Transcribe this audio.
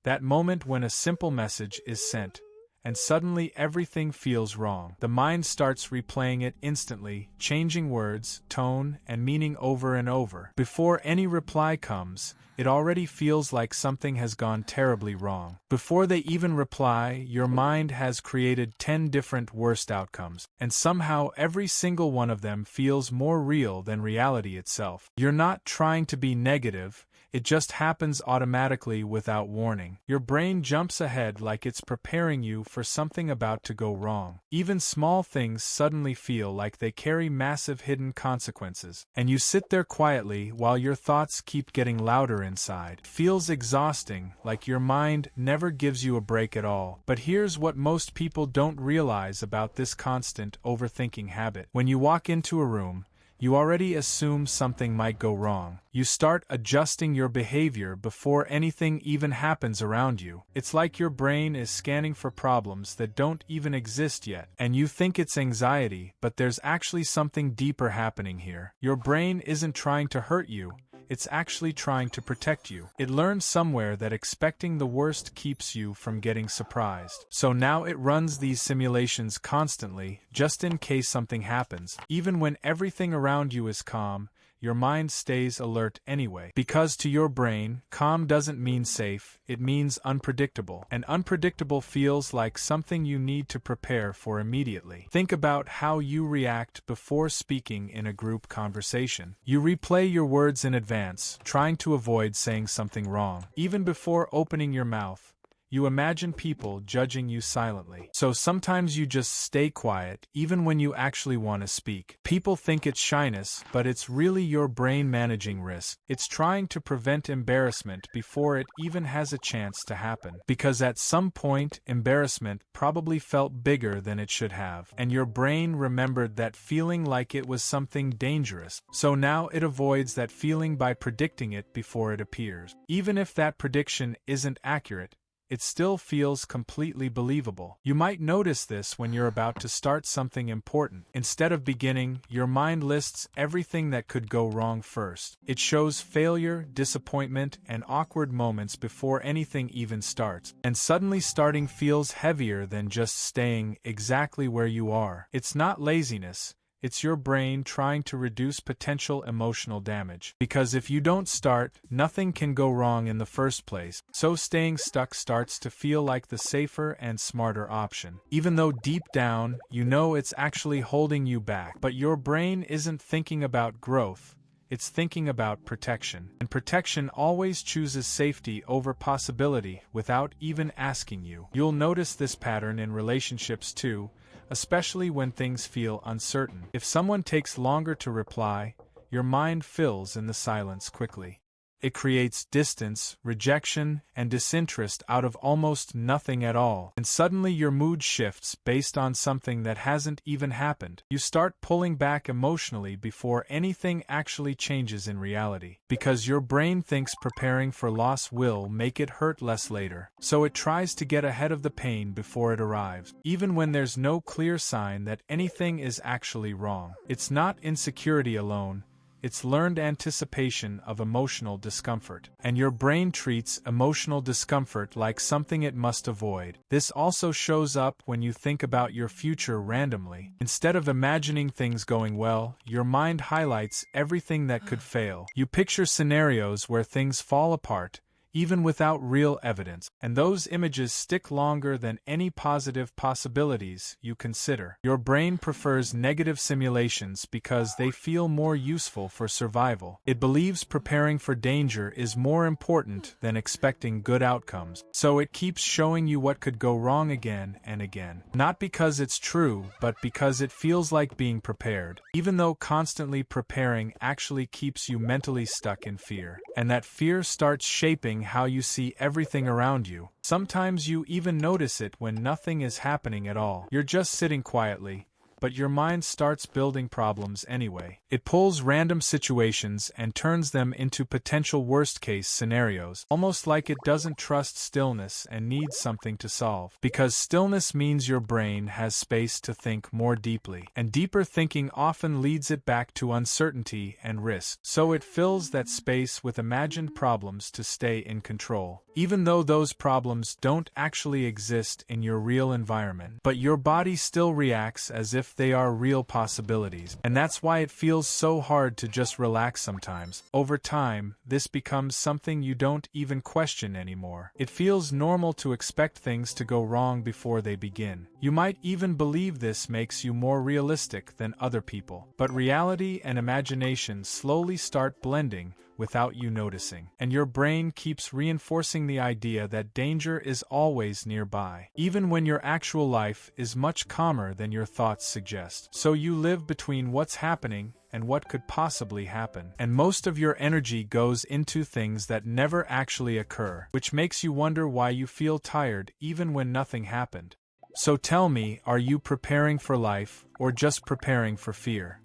That moment when a simple message is sent, and suddenly everything feels wrong. The mind starts replaying it instantly, changing words, tone, and meaning over and over. Before any reply comes, it already feels like something has gone terribly wrong. Before they even reply, your mind has created 10 different worst outcomes, and somehow every single one of them feels more real than reality itself. You're not trying to be negative. It just happens automatically without warning. Your brain jumps ahead like it's preparing you for something about to go wrong. Even small things suddenly feel like they carry massive hidden consequences, and you sit there quietly while your thoughts keep getting louder inside. It feels exhausting, like your mind never gives you a break at all. But here's what most people don't realize about this constant overthinking habit. When you walk into a room, you already assume something might go wrong. You start adjusting your behavior before anything even happens around you. It's like your brain is scanning for problems that don't even exist yet, and you think it's anxiety, but there's actually something deeper happening here. Your brain isn't trying to hurt you. It's actually trying to protect you. It learned somewhere that expecting the worst keeps you from getting surprised. So now it runs these simulations constantly, just in case something happens. Even when everything around you is calm, your mind stays alert anyway. Because to your brain, calm doesn't mean safe, it means unpredictable. And unpredictable feels like something you need to prepare for immediately. Think about how you react before speaking in a group conversation. You replay your words in advance, trying to avoid saying something wrong. Even before opening your mouth, you imagine people judging you silently. So sometimes you just stay quiet, even when you actually want to speak. People think it's shyness, but it's really your brain managing risk. It's trying to prevent embarrassment before it even has a chance to happen. Because at some point, embarrassment probably felt bigger than it should have. And your brain remembered that feeling like it was something dangerous. So now it avoids that feeling by predicting it before it appears. Even if that prediction isn't accurate, it still feels completely believable. You might notice this when you're about to start something important. Instead of beginning, your mind lists everything that could go wrong first. It shows failure, disappointment, and awkward moments before anything even starts. And suddenly starting feels heavier than just staying exactly where you are. It's not laziness. It's your brain trying to reduce potential emotional damage. Because if you don't start, nothing can go wrong in the first place. So staying stuck starts to feel like the safer and smarter option. Even though deep down, you know it's actually holding you back. But your brain isn't thinking about growth. It's thinking about protection. And protection always chooses safety over possibility without even asking you. You'll notice this pattern in relationships too, especially when things feel uncertain. If someone takes longer to reply, your mind fills in the silence quickly. It creates distance, rejection, and disinterest out of almost nothing at all. And suddenly your mood shifts based on something that hasn't even happened. You start pulling back emotionally before anything actually changes in reality. Because your brain thinks preparing for loss will make it hurt less later. So it tries to get ahead of the pain before it arrives. Even when there's no clear sign that anything is actually wrong. It's not insecurity alone. It's learned anticipation of emotional discomfort. And your brain treats emotional discomfort like something it must avoid. This also shows up when you think about your future randomly. Instead of imagining things going well, your mind highlights everything that could fail. You picture scenarios where things fall apart, even without real evidence, and those images stick longer than any positive possibilities you consider. Your brain prefers negative simulations because they feel more useful for survival. It believes preparing for danger is more important than expecting good outcomes, so it keeps showing you what could go wrong again and again. Not because it's true, but because it feels like being prepared, even though constantly preparing actually keeps you mentally stuck in fear. And that fear starts shaping how you see everything around you. Sometimes you even notice it when nothing is happening at all. You're just sitting quietly, but your mind starts building problems anyway. It pulls random situations and turns them into potential worst-case scenarios, almost like it doesn't trust stillness and needs something to solve. Because stillness means your brain has space to think more deeply, and deeper thinking often leads it back to uncertainty and risk. So it fills that space with imagined problems to stay in control, even though those problems don't actually exist in your real environment. But your body still reacts as if they are real possibilities, and that's why it feels so hard to just relax sometimes. Over time, this becomes something you don't even question anymore. It feels normal to expect things to go wrong before they begin. You might even believe this makes you more realistic than other people. But reality and imagination slowly start blending without you noticing, and your brain keeps reinforcing the idea that danger is always nearby, even when your actual life is much calmer than your thoughts suggest. So you live between what's happening and what could possibly happen, and most of your energy goes into things that never actually occur, which makes you wonder why you feel tired even when nothing happened. So tell me, are you preparing for life or just preparing for fear?